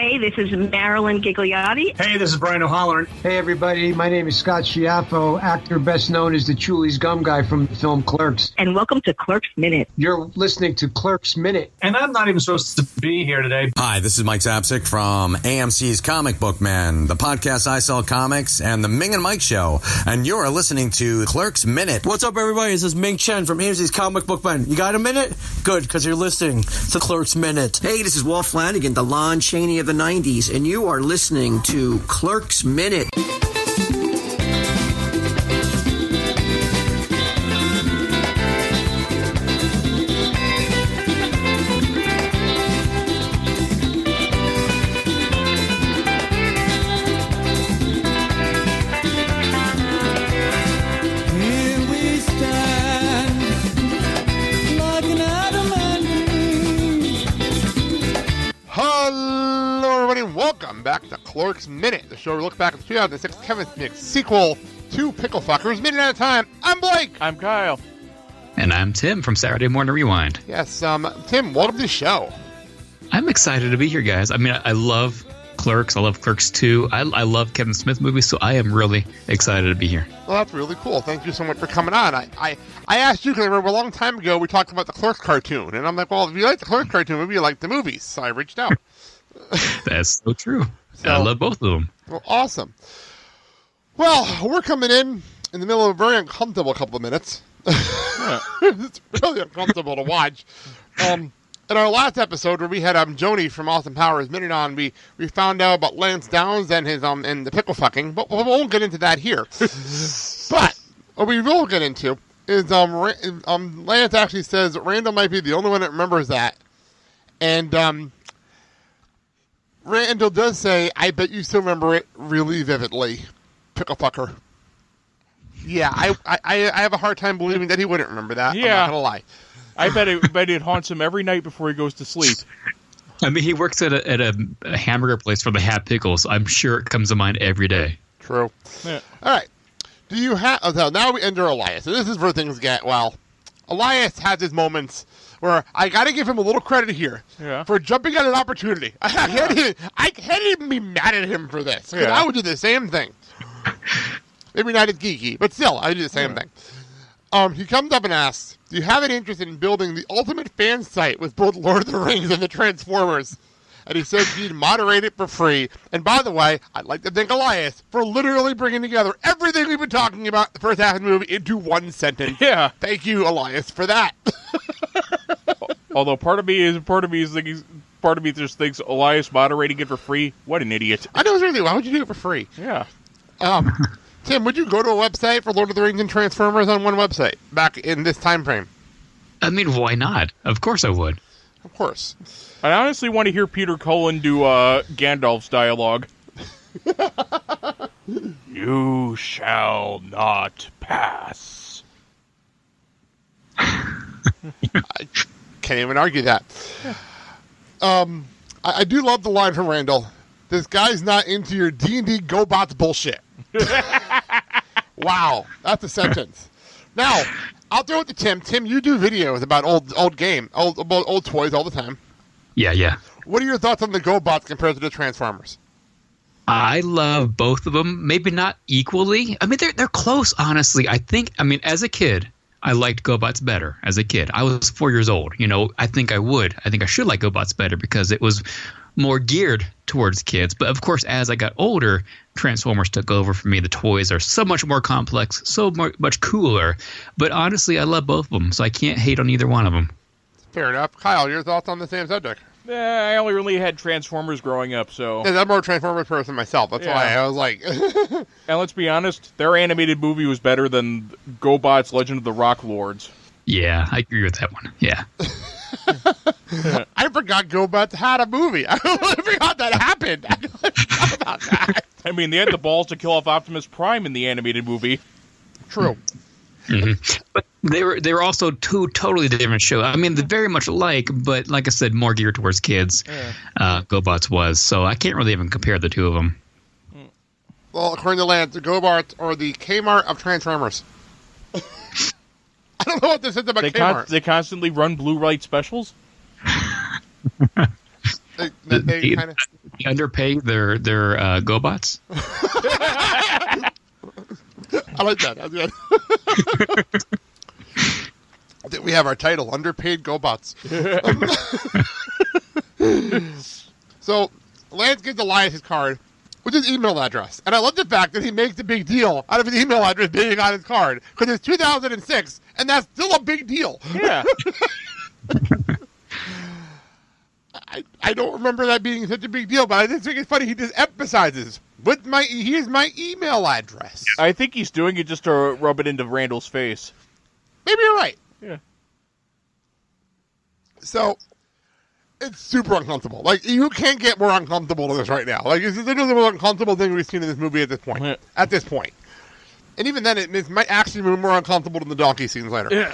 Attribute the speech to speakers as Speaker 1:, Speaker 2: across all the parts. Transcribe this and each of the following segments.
Speaker 1: Hey, this is Marilyn Gigliotti.
Speaker 2: Hey, this is Brian O'Halloran.
Speaker 3: Hey, everybody. My name is Scott Schiaffo, actor best known as the Chulies Gum Guy from the film Clerks.
Speaker 1: And welcome to Clerks Minute.
Speaker 3: You're listening to Clerks Minute.
Speaker 2: And I'm not even supposed to be here today.
Speaker 4: Hi, this is Mike Zapsik from AMC's Comic Book Men, the podcast I Sell Comics, and the Ming and Mike Show. And you're listening to Clerks Minute. What's up, everybody? This is Ming Chen from AMC's Comic Book Men. You got a minute? Good, because you're listening to Clerks Minute.
Speaker 5: Hey, this is Walt Flanagan, the Lon Chaney of the 90s, and you are listening to Clerks Minute.
Speaker 6: Welcome back to Clerks Minute, the show where we look back at the 2006 Kevin Smith sequel to Pickle Fuckers, minute at a time. I'm Blake.
Speaker 7: I'm Kyle.
Speaker 8: And I'm Tim from Saturday Morning Rewind.
Speaker 6: Yes, Tim, welcome to the show.
Speaker 8: I'm excited to be here, guys. I mean, I love Clerks. I love Clerks 2. I love Kevin Smith movies, so I am really excited to be here.
Speaker 6: Well, that's really cool. Thank you so much for coming on. I asked you because I remember a long time ago we talked about the Clerks cartoon, and I'm like, well, if you like the Clerks cartoon, maybe you like the movies. So I reached out.
Speaker 8: That's so true. So, I love both of them.
Speaker 6: Well, awesome. Well, we're coming in the middle of a very uncomfortable couple of minutes. It's really uncomfortable to watch. In our last episode where we had Joni from Austin Powers Minute on, we found out about Lance Downs and his and the pickle fucking, but we won't get into that here. But what we will get into is Lance actually says Randall might be the only one that remembers that, and Randall does say, I bet you still remember it really vividly. Pickle fucker. Yeah, I have a hard time believing that he wouldn't remember that. Yeah. I'm not going to lie.
Speaker 7: I bet it haunts him every night before he goes to sleep.
Speaker 8: I mean, he works at a hamburger place for the Hat Pickles. I'm sure it comes to mind every day.
Speaker 6: True. Yeah. All right. Do you have... So now we enter Elias. And this is where things get... Well, Elias has his moments... where I got to give him a little credit here for jumping at an opportunity. I can't even be mad at him for this. Because I would do the same thing. Maybe not as geeky, but still, I would do the same thing. He comes up and asks, do you have any interest in building the ultimate fan site with both Lord of the Rings and the Transformers? And he says he'd moderate it for free. And by the way, I'd like to thank Elias for literally bringing together everything we've been talking about the first half of the movie into one sentence.
Speaker 7: Yeah.
Speaker 6: Thank you, Elias, for that.
Speaker 7: Although part of me just thinks Elias moderating it for free. What an idiot!
Speaker 6: I know, really. Why would you do it for free?
Speaker 7: Yeah.
Speaker 6: Tim, would you go to a website for Lord of the Rings and Transformers on one website back in this time frame?
Speaker 8: I mean, why not? Of course I would.
Speaker 6: Of course.
Speaker 7: I honestly want to hear Peter Cullen do Gandalf's dialogue. You shall not pass.
Speaker 6: I can't even argue that. I do love the line from Randall. This guy's not into your D&D GoBots bullshit. Wow, that's a sentence. Now, I'll throw it to Tim. Tim, you do videos about old toys all the time.
Speaker 8: Yeah.
Speaker 6: What are your thoughts on the GoBots compared to the Transformers?
Speaker 8: I love both of them. Maybe not equally. I mean, they're close, honestly. I think, as a kid, I liked GoBots better as a kid. I was 4 years old. I think I should like GoBots better because it was more geared towards kids. But of course, as I got older, Transformers took over for me. The toys are so much more complex, so much cooler. But honestly, I love both of them, so I can't hate on either one of them.
Speaker 6: Fair enough. Kyle, your thoughts on the same subject?
Speaker 7: I only really had Transformers growing up, so...
Speaker 6: Yeah, I'm more a Transformers person myself. That's why I was like...
Speaker 7: And let's be honest, their animated movie was better than GoBots Legend of the Rock Lords.
Speaker 8: Yeah, I agree with that one. Yeah.
Speaker 6: I forgot GoBots had a movie. I forgot that happened. I forgot about that.
Speaker 7: I mean, they had the balls to kill off Optimus Prime in the animated movie.
Speaker 6: True.
Speaker 8: Mm-hmm. But they were also two totally different shows. I mean, they're very much alike, but like I said, more geared towards kids. GoBots was, so I can't really even compare the two of them.
Speaker 6: Well, according to Lance, the GoBots are the Kmart of Transformers. I don't know what this is about Kmart.
Speaker 7: They constantly run blue light specials?
Speaker 6: They kind of
Speaker 8: underpay their GoBots.
Speaker 6: I like that. That's good. I think we have our title, Underpaid GoBots. So Lance gives Elias his card with his email address. And I love the fact that he makes a big deal out of his email address being on his card. Because it's 2006, and that's still a big deal.
Speaker 7: Yeah.
Speaker 6: I don't remember that being such a big deal, but I just think it's funny. He just emphasizes, here's my email address.
Speaker 7: I think he's doing it just to rub it into Randall's face.
Speaker 6: Maybe you're right.
Speaker 7: Yeah.
Speaker 6: So, it's super uncomfortable. Like, you can't get more uncomfortable than this right now. Like, this is the most uncomfortable thing we've seen in this movie at this point.
Speaker 7: Yeah.
Speaker 6: At this point. And even then, it might actually be more uncomfortable than the donkey scenes later.
Speaker 7: Yeah.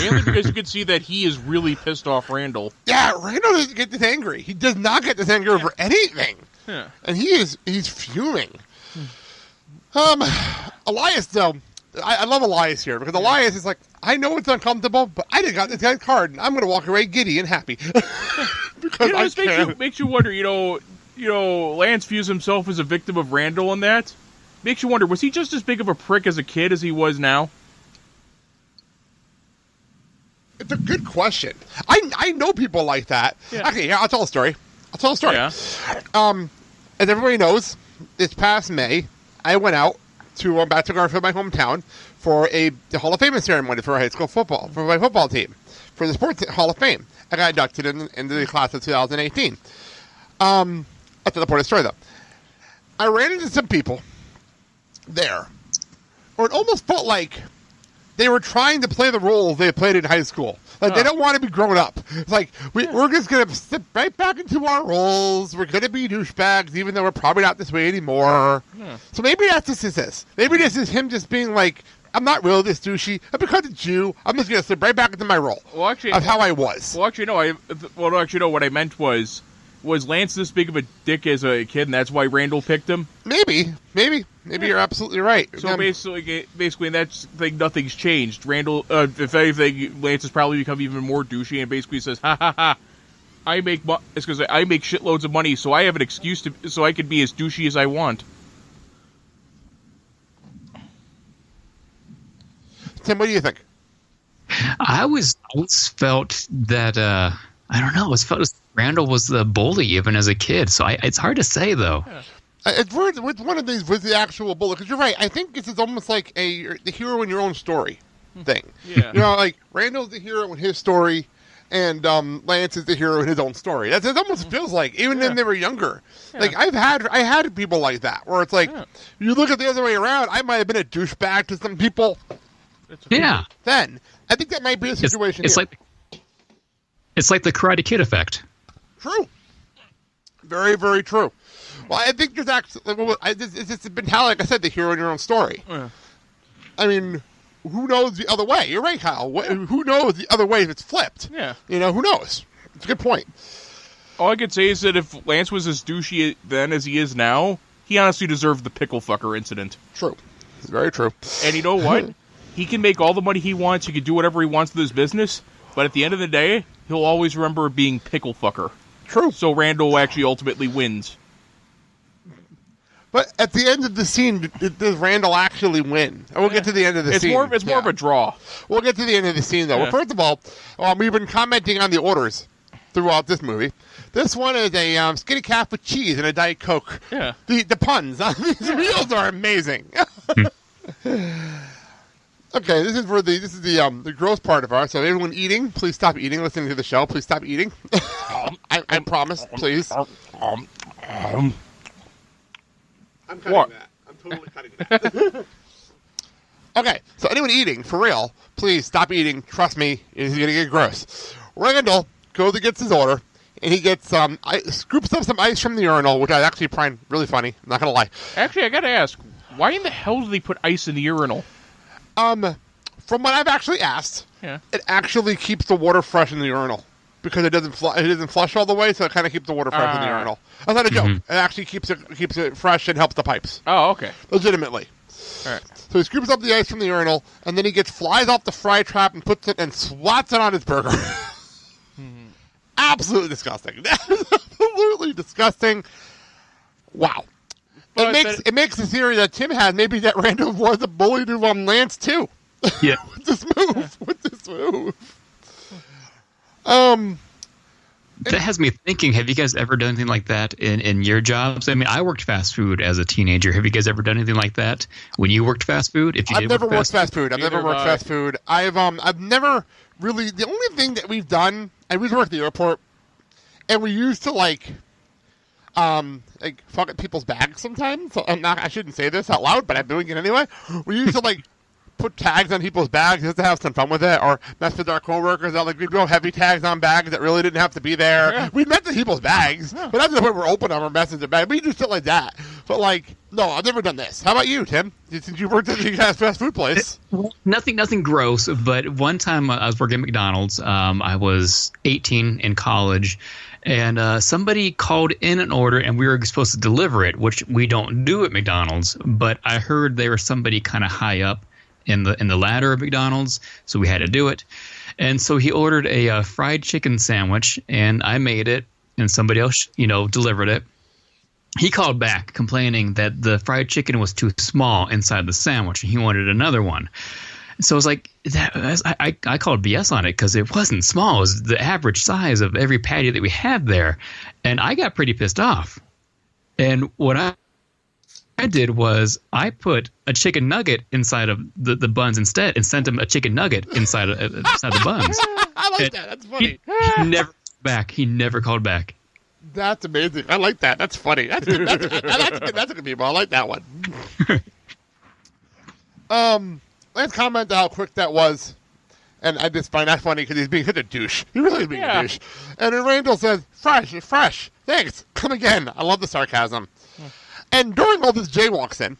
Speaker 7: Mainly because you can see that he is really pissed off Randall.
Speaker 6: Yeah, Randall doesn't get this angry. He does not get this angry over anything.
Speaker 7: Yeah.
Speaker 6: And he's fuming. Elias, though, I love Elias here, because Elias is like, I know it's uncomfortable, but I just got this guy's card, and I'm going to walk away giddy and happy. Because
Speaker 7: makes you wonder, Lance views himself as a victim of Randall and that. Makes you wonder, was he just as big of a prick as a kid as he was now?
Speaker 6: It's a good question. I know people like that.
Speaker 7: Yeah.
Speaker 6: Okay, yeah, I'll tell a story.
Speaker 7: Yeah.
Speaker 6: As everybody knows, this past May, I went out to back to Garfield, my hometown, for the Hall of Fame ceremony for high school football, for my football team, for the Sports Hall of Fame. I got inducted into the class of 2018. That's the point of the story, though. I ran into some people there, or it almost felt like they were trying to play the role they played in high school. Like, they don't want to be grown up. It's like, we're just going to sit right back into our roles. We're going to be douchebags, even though we're probably not this way anymore. So maybe that's just this. Maybe this is him just being like, I'm not really this douchey. And because it's you, I'm just going to sit right back into my role of how I was.
Speaker 7: Well, actually, no. What I meant was Lance this big of a dick as a kid, and that's why Randall picked him?
Speaker 6: Maybe you're absolutely right.
Speaker 7: So basically, in that thing, nothing's changed. Randall, if anything, Lance has probably become even more douchey, and basically says, "Ha ha ha! I make shitloads of money, so I have an excuse so I can be as douchey as I want."
Speaker 6: Tim, what do you think?
Speaker 8: I always felt that I don't know. I always felt as Randall was the bully even as a kid. So it's hard to say though.
Speaker 6: Yeah. It's weird with one of these with the actual bully, because you're right. I think this is almost like the hero in your own story thing.
Speaker 7: Yeah.
Speaker 6: Like Randall's the hero in his story, and Lance is the hero in his own story. It almost feels like, even when they were younger. Yeah. Like I had people like that where it's like, you look at the other way around. I might have been a douchebag to some people.
Speaker 8: Yeah.
Speaker 6: Then I think that might be a situation.
Speaker 8: It's like the Karate Kid effect.
Speaker 6: True. Very, very true. Well, I think there's actually, it's been how, like I said, the hero in your own story.
Speaker 7: Yeah.
Speaker 6: I mean, who knows the other way? You're right, Kyle. Who knows the other way if it's flipped?
Speaker 7: Yeah.
Speaker 6: Who knows? It's a good point.
Speaker 7: All I could say is that if Lance was as douchey then as he is now, he honestly deserved the pickle fucker incident.
Speaker 6: True. Very true.
Speaker 7: And you know what? He can make all the money he wants. He can do whatever he wants with his business. But at the end of the day, he'll always remember being pickle fucker.
Speaker 6: True.
Speaker 7: So Randall actually ultimately wins.
Speaker 6: But at the end of the scene, does Randall actually win? And we'll get to the end of the scene.
Speaker 7: It's more of a draw.
Speaker 6: We'll get to the end of the scene, though. Well, first of all, we've been commenting on the orders throughout this movie. This one is a skinny calf with cheese and a Diet Coke.
Speaker 7: Yeah.
Speaker 6: The puns on these meals are amazing. Okay, this is the gross part of ours. So everyone eating, please stop eating. Listening to the show, please stop eating. I promise, please. I'm cutting that. I'm totally cutting that. Okay, so anyone eating, for real, please stop eating. Trust me, it's going to get gross. Randall goes and gets his order, and he gets scoops up some ice from the urinal, which I actually find really funny. I'm not going to lie.
Speaker 7: Actually, I got to ask, why in the hell do they put ice in the urinal?
Speaker 6: From what I've actually asked, it actually keeps the water fresh in the urinal. Because it doesn't flush all the way, so it kind of keeps the water fresh in the urinal. That's not a joke. It actually keeps it fresh and helps the pipes.
Speaker 7: Oh, okay.
Speaker 6: Legitimately.
Speaker 7: All right.
Speaker 6: So he scoops up the ice from the urinal, and then he flies off the fry trap and puts it and swats it on his burger. absolutely disgusting. That is absolutely disgusting. Wow. It makes the theory that Tim had maybe that Randall was a bully to Lance too.
Speaker 8: Yeah.
Speaker 6: With this move.
Speaker 8: That has me thinking, have you guys ever done anything like that in your jobs? I mean, I worked fast food as a teenager. Have you guys ever done anything like that when you worked fast food?
Speaker 6: I've never worked fast food. I've never really, the only thing that we've done, and we've worked at the airport, and we used to like fuck at people's bags sometimes. So I shouldn't say this out loud, but I'm doing it anyway. We used to like put tags on people's bags just to have some fun with it, or mess with our coworkers. We'd go heavy tags on bags that really didn't have to be there. Yeah. We mess with people's bags, but that's the point we're open them or messing their bag. We do shit like that. But no, I've never done this. How about you, Tim? Since you worked at the fast food place.
Speaker 8: Nothing gross, but one time I was working at McDonald's. I was 18 in college, and somebody called in an order, and we were supposed to deliver it, which we don't do at McDonald's. But I heard there was somebody kind of high up in the ladder of McDonald's, so we had to do it. And so he ordered a fried chicken sandwich, and I made it, and somebody else, delivered it. He called back complaining that the fried chicken was too small inside the sandwich, and he wanted another one. So I was like, I called BS on it because it wasn't small. It was the average size of every patty that we had there. And I got pretty pissed off. And what I did was I put a chicken nugget inside of the buns instead and sent him a chicken nugget inside the buns.
Speaker 6: I like that. That's funny.
Speaker 8: He never called back.
Speaker 6: That's amazing. I like that. That's funny. That's good. That's a good people. I like that one. Let's comment how quick that was. And I just find that funny because he's being such a douche. He really is being a douche. And then Randall says, fresh. Thanks. Come again. I love the sarcasm. And during all this, Jay walks in.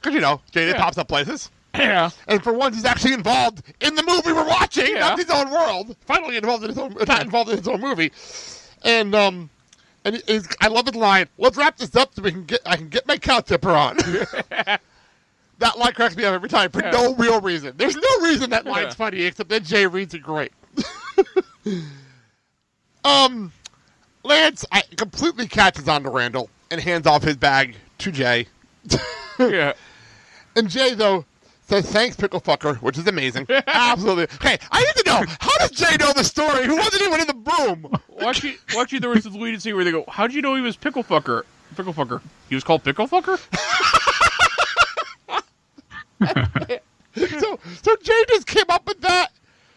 Speaker 6: Because, Jay pops up places.
Speaker 7: Yeah.
Speaker 6: And for once, he's actually involved in the movie we're watching, not his own world. Finally involved in not involved in his own movie. And I love his line, let's wrap this up so I can get my cow tipper on. That line cracks me up every time for no real reason. There's no reason that line's funny, except that Jay reads it great. Lance completely catches on to Randall and hands off his bag to Jay.
Speaker 7: Yeah.
Speaker 6: And Jay, though, says, thanks, pickle fucker, which is amazing. Absolutely. Hey, I need to know, how does Jay know the story? Who wasn't even in the room?
Speaker 7: Watch there was this lead scene where they go, how'd you know he was pickle fucker? Pickle fucker. He was called pickle fucker?
Speaker 6: So Jay just came up with that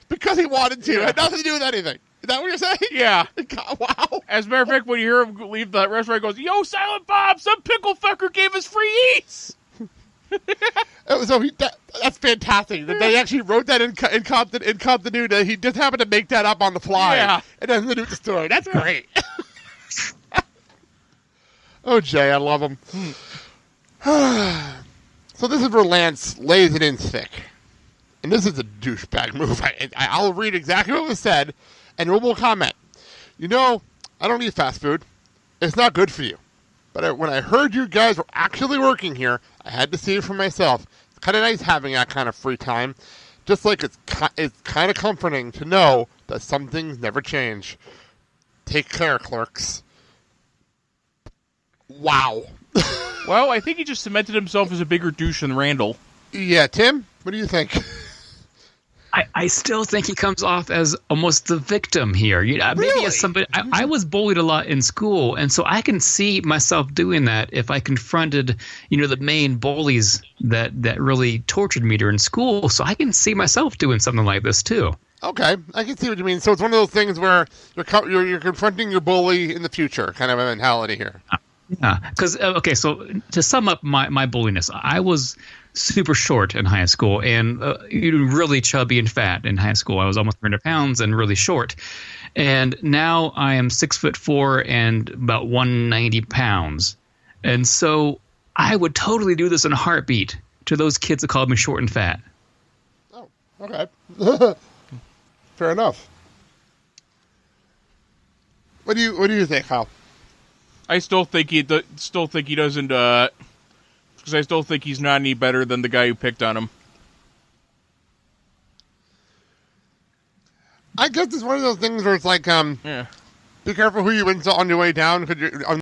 Speaker 6: because he wanted to. It had nothing to do with anything. Is that what you're saying?
Speaker 7: Yeah.
Speaker 6: God, wow.
Speaker 7: As a matter of fact, when you hear him leave the restaurant, he goes, yo, Silent Bob, some pickle fucker gave us free eats.
Speaker 6: So that's fantastic. That they actually wrote that in continuity. He just happened to make that up on the fly.
Speaker 7: Yeah.
Speaker 6: And then the story. That's great. Oh, Jay, I love him. So this is where Lance lays it in thick. And this is a douchebag move. I'll read exactly what was said, and we'll comment. I don't eat fast food. It's not good for you. But when I heard you guys were actually working here, I had to see it for myself. It's kind of nice having that kind of free time. Just like it's kind of comforting to know that some things never change. Take care, Clerks. Wow.
Speaker 7: Well, I think he just cemented himself as a bigger douche than Randall.
Speaker 6: Yeah, Tim, what do you think?
Speaker 8: I still think he comes off as almost the victim here. Maybe as somebody. I was bullied a lot in school, and so I can see myself doing that if I confronted, the main bullies that really tortured me during school. So I can see myself doing something like this too.
Speaker 6: Okay, I can see what you mean. So it's one of those things where you're confronting your bully in the future, kind of a mentality here.
Speaker 8: Yeah, because so to sum up my bulliness, I was super short in high school and really chubby and fat in high school. I was almost 300 pounds and really short. And now I am 6'4" and about 190 pounds. And so I would totally do this in a heartbeat to those kids that called me short and fat.
Speaker 6: Oh, okay. Fair enough. What do you think, Kyle?
Speaker 7: I still think he doesn't, because I still think he's not any better than the guy who picked on him.
Speaker 6: I guess it's one of those things where it's like,
Speaker 7: yeah.
Speaker 6: Be careful who you insult on your way down, because